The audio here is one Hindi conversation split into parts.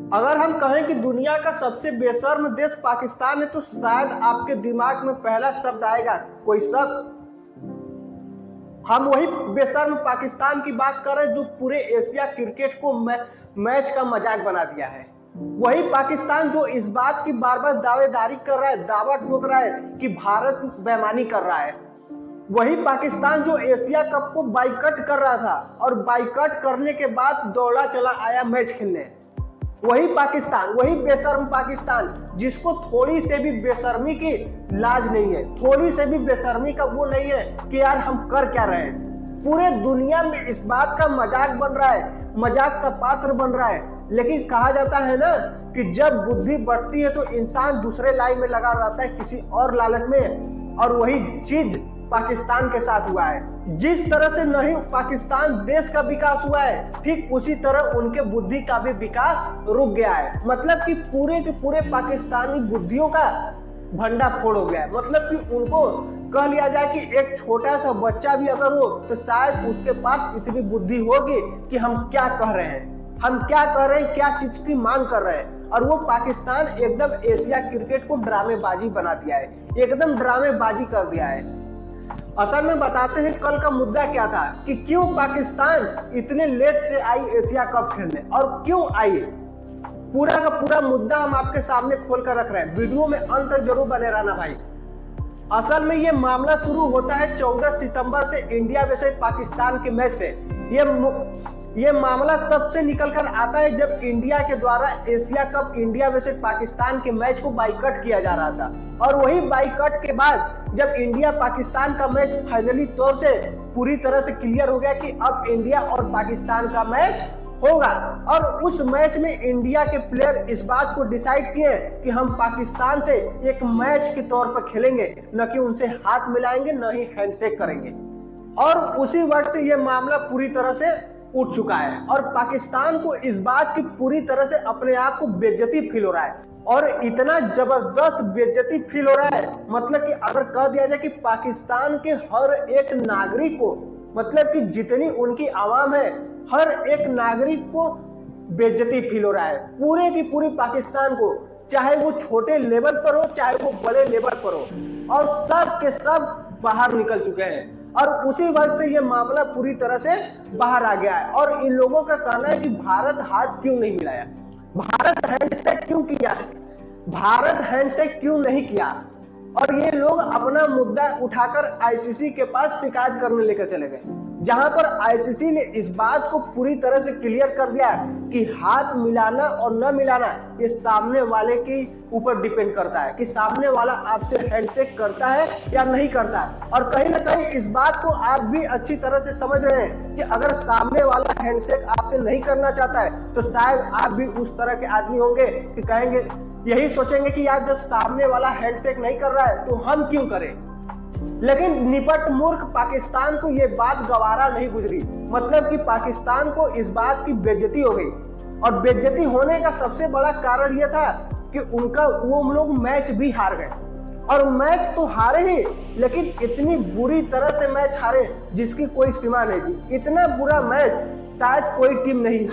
अगर हम कहें कि दुनिया का सबसे बेशर्म देश पाकिस्तान है तो शायद आपके दिमाग में पहला शब्द आएगा कोई शक। हम वही बेशर्म पाकिस्तान की बात कर रहे हैं जो पूरे एशिया क्रिकेट को मैच का मजाक बना दिया है। वही पाकिस्तान जो इस बात की बार बार दावेदारी कर रहा है, दावा ठोक रहा है कि भारत बेईमानी कर रहा है। वही पाकिस्तान जो एशिया कप को बाइकआउट कर रहा था और बाइकआउट करने के बाद दौड़ा चला आया मैच खेलने। वही पाकिस्तान, वही बेशर्म पाकिस्तान जिसको थोड़ी से भी बेशर्मी की लाज नहीं है, थोड़ी से भी बेशर्मी का वो नहीं है कि यार हम कर क्या रहे हैं। पूरे दुनिया में इस बात का मजाक बन रहा है, मजाक का पात्र बन रहा है। लेकिन कहा जाता है ना कि जब बुद्धि बढ़ती है तो इंसान दूसरे लाइन में लगा रहता है किसी और लालच में, और वही चीज पाकिस्तान के साथ हुआ है। जिस तरह से नहीं पाकिस्तान देश का विकास हुआ है, ठीक उसी तरह उनके बुद्धि का भी विकास रुक गया है। मतलब कि पूरे के पूरे पाकिस्तानी बुद्धियों का भंडा फोड़ हो गया है। मतलब कि उनको कह लिया जाए कि एक छोटा सा बच्चा भी अगर हो तो शायद उसके पास इतनी बुद्धि होगी कि हम क्या कह रहे हैं, हम क्या कह रहे हैं, क्या चीज की मांग कर रहे हैं। और वो पाकिस्तान एकदम एशिया क्रिकेट को ड्रामेबाजी बना दिया है, एकदम ड्रामेबाजी कर दिया है। असल में बताते हैं कल का मुद्दा क्या था कि क्यों पाकिस्तान इतने लेट से आई एशिया कप खेलने और क्यों आई। पूरा का पूरा मुद्दा हम आपके सामने खोल कर रख रहे हैं, वीडियो में अंत तक जरूर बने रहना भाई। असल में ये मामला शुरू होता है 14 सितंबर से इंडिया वैसे पाकिस्तान के मैच से। ये मामला तब से निकल कर आता है जब इंडिया के द्वारा एशिया कप इंडिया वैसे पाकिस्तान के मैच को बाइकआउट किया जा रहा था। और वही बाइकआउट के बाद जब इंडिया पाकिस्तान का मैच फाइनली तौर से पूरी तरह से क्लियर हो गया कि अब इंडिया और पाकिस्तान का मैच होगा, और उस मैच में इंडिया के प्लेयर इस बात को डिसाइड किए कि हम पाकिस्तान से एक मैच के तौर पर खेलेंगे, न कि उनसे हाथ मिलाएंगे, न ही हैंडशेक करेंगे। और उसी वक्त से ये मामला पूरी तरह से उठ चुका है और पाकिस्तान को इस बात की पूरी तरह से अपने आप को बेइज्जती फील हो रहा है, और इतना जबरदस्त बेइज्जती फील हो रहा है। मतलब कि अगर कह दिया जाए कि पाकिस्तान के हर एक नागरिक को, मतलब कि जितनी उनकी आवाम है, हर एक नागरिक को बेइज्जती फील हो रहा है, पूरे की पूरी पाकिस्तान को, चाहे वो छोटे लेवल पर हो चाहे वो बड़े लेवल पर हो, और सब के सब बाहर निकल चुके हैं। और उसी वक्त से ये मामला पूरी तरह से बाहर आ गया है। और इन लोगों का कहना है कि भारत हाथ क्यों नहीं मिलाया, भारत हैंडशेक क्यों किया, भारत हैंडशेक क्यों नहीं किया। और ये लोग अपना मुद्दा उठाकर आईसीसी के पास शिकायत करने लेकर चले गए, जहां पर आईसीसी ने इस बात को पूरी तरह से क्लियर कर दिया कि हाथ मिलाना और न मिलाना ये सामने वाले के ऊपर डिपेंड करता है कि सामने वाला आपसे हैंडशेक करता है या नहीं करता है। और कहीं ना कहीं इस बात को आप भी अच्छी तरह से समझ रहे हैं कि अगर सामने वाला हैंडशेक आपसे नहीं करना चाहता है तो शायद आप भी उस तरह के आदमी होंगे कि कहेंगे, यही सोचेंगे कि यार जब सामने वाला हैंडशेक नहीं कर रहा है तो हम क्यों करें। लेकिन निपट मूर्ख पाकिस्तान को ये बात गवारा नहीं गुजरी। मतलब कि पाकिस्तान को इस बात की बेइज्जती हो गई, और बेइज्जती होने का सबसे बड़ा कारण यह था कि वो लोग मैच भी हार गए। और मैच तो हारे ही, लेकिन इतनी बुरी तरह से मैच हारे जिसकी कोई सीमा नहीं थी। इतना बुरा मैच शायद कोई टीम नहीं,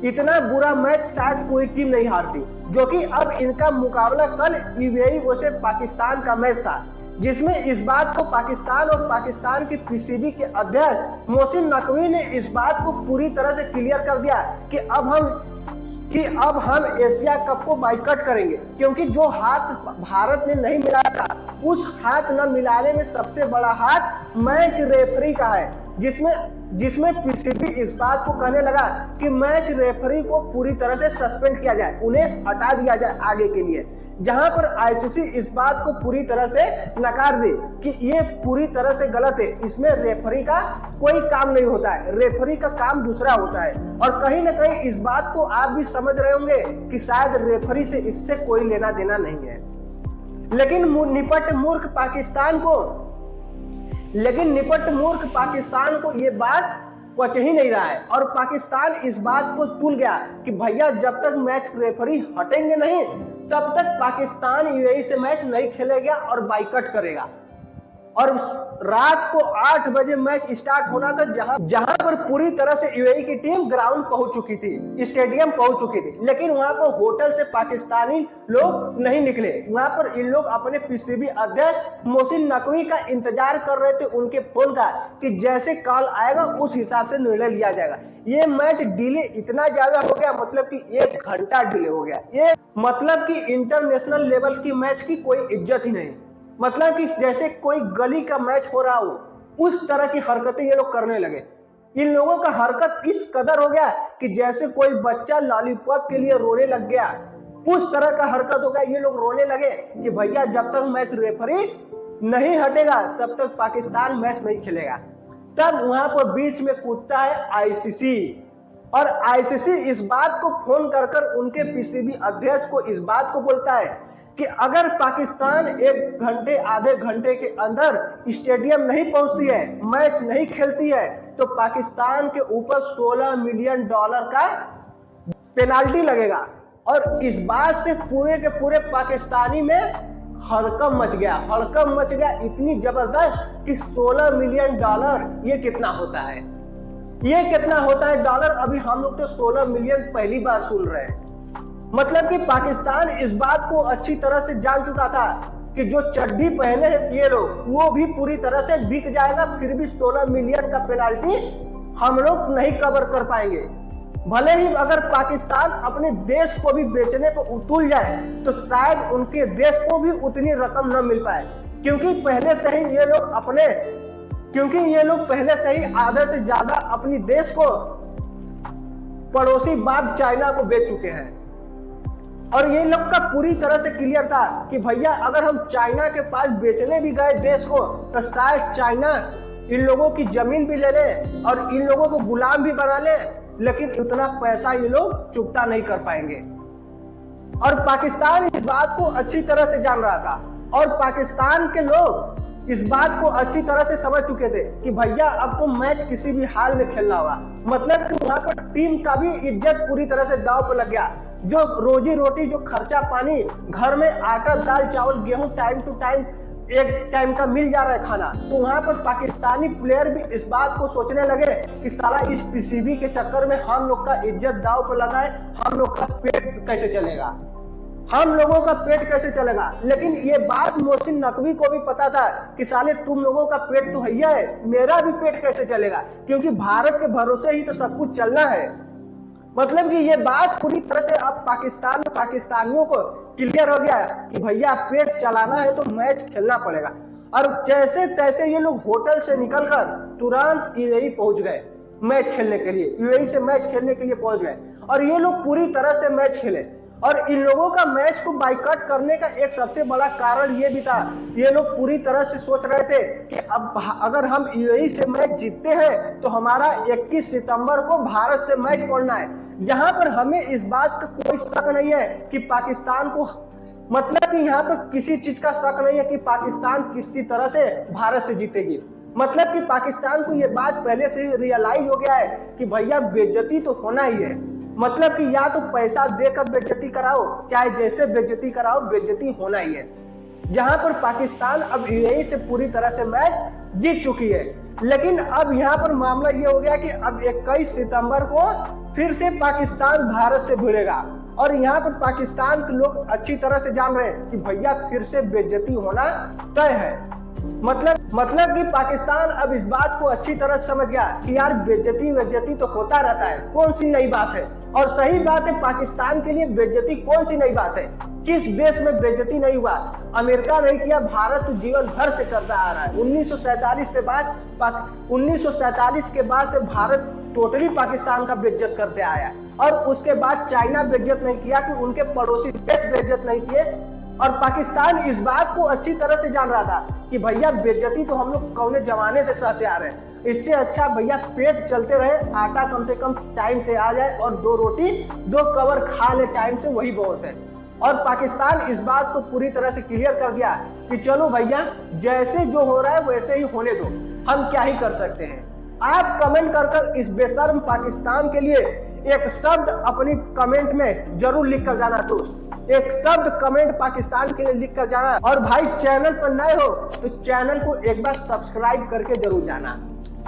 इतना बुरा मैच शायद कोई टीम नहीं हारती। जो कि अब इनका मुकाबला कल यूएई वर्सेस पाकिस्तान का मैच था, जिसमें इस बात को पाकिस्तान और पाकिस्तान के पीसीबी के अध्यक्ष मोहसिन नकवी ने इस बात को पूरी तरह से क्लियर कर दिया कि अब हम एशिया कप को बाइकआउट करेंगे, क्योंकि जो हाथ भारत ने नहीं मिलाया था उस हाथ न मिलाने में सबसे बड़ा हाथ मैच रेफरी का है, जिसमें पीसीबी इस बात को कहने लगा कि मैच रेफरी को पूरी तरह से सस्पेंड किया जाए, उन्हें हटा दिया जाए आगे के लिए। जहां पर आईसीसी इस बात को पूरी तरह से नकार दे कि ये पूरी तरह से गलत है, इसमें रेफरी का कोई काम नहीं होता है, रेफरी का काम दूसरा होता है। और कहीं ना कहीं इस बात को आप भी समझ रहे होंगे कि शायद रेफरी से इससे कोई लेना देना नहीं है। लेकिन निपट मूर्ख पाकिस्तान को ये बात पच ही नहीं रहा है, और पाकिस्तान इस बात को तुल गया कि भैया जब तक मैच रेफरी हटेंगे नहीं तब तक पाकिस्तान यूएई से मैच नहीं खेलेगा और बाइकआउट करेगा। और रात को 8 बजे मैच स्टार्ट होना था, जहां पर पूरी तरह से यूएई की टीम ग्राउंड पहुंच चुकी थी, स्टेडियम पहुंच चुकी थी, लेकिन वहां पर होटल से पाकिस्तानी लोग नहीं निकले। वहां पर इन लोग अपने पीसीबी अध्यक्ष मोहसिन नकवी का इंतजार कर रहे थे, उनके फोन का, कि जैसे कॉल आएगा उस हिसाब से निर्णय लिया जाएगा। ये मैच डिले इतना ज्यादा हो गया, मतलब कि 1 घंटा डिले हो गया। ये मतलब कि इंटरनेशनल लेवल की मैच की कोई इज्जत ही नहीं, मतलब कि जैसे कोई गली का मैच हो रहा हो उस तरह की हरकतें ये लोग करने लगे। इन लोगों का हरकत इस कदर हो गया कि जैसे कोई बच्चा लॉलीपॉप के लिए रोने लग गया, उस तरह का हरकत हो गया। ये लोग रोने लगे कि भैया जब तक मैच रेफरी नहीं हटेगा तब तक पाकिस्तान मैच नहीं खेलेगा। तब वहां पर बीच में कूदता है आईसीसी, और आईसीसी इस बात को फोन कर उनके पीसीबी अध्यक्ष को इस बात को बोलता है कि अगर पाकिस्तान 1 घंटे आधे घंटे के अंदर स्टेडियम नहीं पहुंचती है, मैच नहीं खेलती है, तो पाकिस्तान के ऊपर $16 मिलियन का पेनाल्टी लगेगा। और इस बात से पूरे के पूरे पाकिस्तानी में हड़कंप मच गया, इतनी जबरदस्त कि $16 मिलियन ये कितना होता है, डॉलर। अभी हम लोग तो 16 मिलियन पहली बार सुन रहे हैं। मतलब कि पाकिस्तान इस बात को अच्छी तरह से जान चुका था कि जो चड्डी पहने हैं ये लोग, वो भी पूरी तरह से बिक जाएगा, फिर भी 16 मिलियन का पेनाल्टी हम लोग नहीं कवर कर पाएंगे। भले ही अगर पाकिस्तान अपने देश को भी बेचने पर उतुल जाए तो शायद उनके देश को भी उतनी रकम न मिल पाए, क्योंकि पहले से ही आधे से ज्यादा अपनी देश को पड़ोसी बाप चाइना को बेच चुके हैं। और ये लोग का पूरी तरह से क्लियर था कि भैया अगर हम चाइना के पास बेचने भी गए देश को तो शायद चाइना इन लोगों की जमीन भी ले ले और इन लोगों को गुलाम भी बना ले, लेकिन इतना पैसा ये लोग चुकता नहीं कर पाएंगे। और पाकिस्तान इस बात को अच्छी तरह से जान रहा था, और पाकिस्तान के लोग इस बात को अच्छी तरह से समझ चुके थे कि भैया अब तो मैच किसी भी हाल में खेलना होगा। मतलब कि वहां पर टीम का भी इज्जत पूरी तरह से दांव पर लग गया। जो रोजी रोटी, जो खर्चा पानी, घर में आटा दाल चावल गेहूं टाइम टू टाइम एक टाइम का मिल जा रहा है खाना, तो वहां पर पाकिस्तानी प्लेयर भी इस बात को सोचने लगे कि साला इस पीसीबी के चक्कर में हम लोग का इज्जत दांव पर लगा है, हम लोग का पेट कैसे चलेगा। लेकिन ये बात मोहसिन नकवी को भी पता था कि साले तुम लोगों का पेट तो हैया है, मेरा भी पेट कैसे चलेगा, क्योंकि भारत के भरोसे ही तो सब कुछ चलना है। मतलब कि ये बात पूरी तरह से अब पाकिस्तानियों को क्लियर हो गया कि भैया पेट चलाना है तो मैच खेलना पड़ेगा। और जैसे तैसे ये लोग होटल से निकलकर तुरंत यूएई पहुंच गए मैच खेलने के लिए, यूएई से मैच खेलने के लिए पहुंच गए, और ये लोग पूरी तरह से मैच खेले। और इन लोगों का मैच को बाइकआउट करने का एक सबसे बड़ा कारण ये भी था, ये लोग पूरी तरह से सोच रहे थे कि अब अगर हम यूएई से मैच जीतते हैं तो हमारा 21 सितंबर को भारत से मैच पड़ना है, जहां पर हमें इस बात का कोई शक नहीं है कि पाकिस्तान को, मतलब कि यहाँ पर किसी चीज का शक नहीं है कि पाकिस्तान किसी तरह से भारत से जीतेगी। मतलब कि पाकिस्तान को ये बात पहले से ही रियलाइज हो गया है कि भैया बेइज्जती तो होना ही है। मतलब कि या तो पैसा देकर बेइज्जती कराओ, चाहे जैसे बेइज्जती कराओ, बेइज्जती होना ही है। जहां पर पाकिस्तान अब यूएई से पूरी तरह से मैच जीत चुकी है, लेकिन अब यहाँ पर मामला ये हो गया कि अब 21 सितंबर को फिर से पाकिस्तान भारत से भिड़ेगा। और यहाँ पर पाकिस्तान के लोग अच्छी तरह से जान रहे हैं कि भैया फिर से बेइज्जती होना तय है। मतलब कि पाकिस्तान अब इस बात को अच्छी तरह समझ गया कि यार बेइज्जती तो होता रहता है, कौन सी नई बात है। और सही बात है, पाकिस्तान के लिए बेइज्जती कौन सी नई बात है। किस देश में बेइज्जती नहीं हुआ? अमेरिका नहीं किया, भारत तो जीवन भर से करता आ रहा है। 1947 के बाद से भारत टोटली पाकिस्तान का बेइज्जत करते आया, और उसके बाद चाइना बेइज्जत नहीं किया कि उनके पड़ोसी देश बेइज्जत नहीं किए। और पाकिस्तान इस बात को अच्छी तरह से जान रहा था कि भैया बेइज्जती तो हम लोग कौने जमाने से सहते आ रहे हैं, इससे अच्छा भैया पेट चलते रहे, आटा कम से कम टाइम से आ जाए और 2 रोटी 2 कवर खा ले टाइम से, वही बहुत है। और पाकिस्तान इस बात को पूरी तरह से क्लियर कर दिया कि चलो भैया जैसे जो हो रहा है वैसे ही होने दो, हम क्या ही कर सकते हैं। आप कमेंट कर इस बेशर्म पाकिस्तान के लिए एक शब्द अपनी कमेंट में जरूर लिख कर जाना दोस्त, एक शब्द कमेंट पाकिस्तान के लिए लिख कर जाना। और भाई चैनल पर नए हो तो चैनल को एक बार सब्सक्राइब करके जरूर जाना।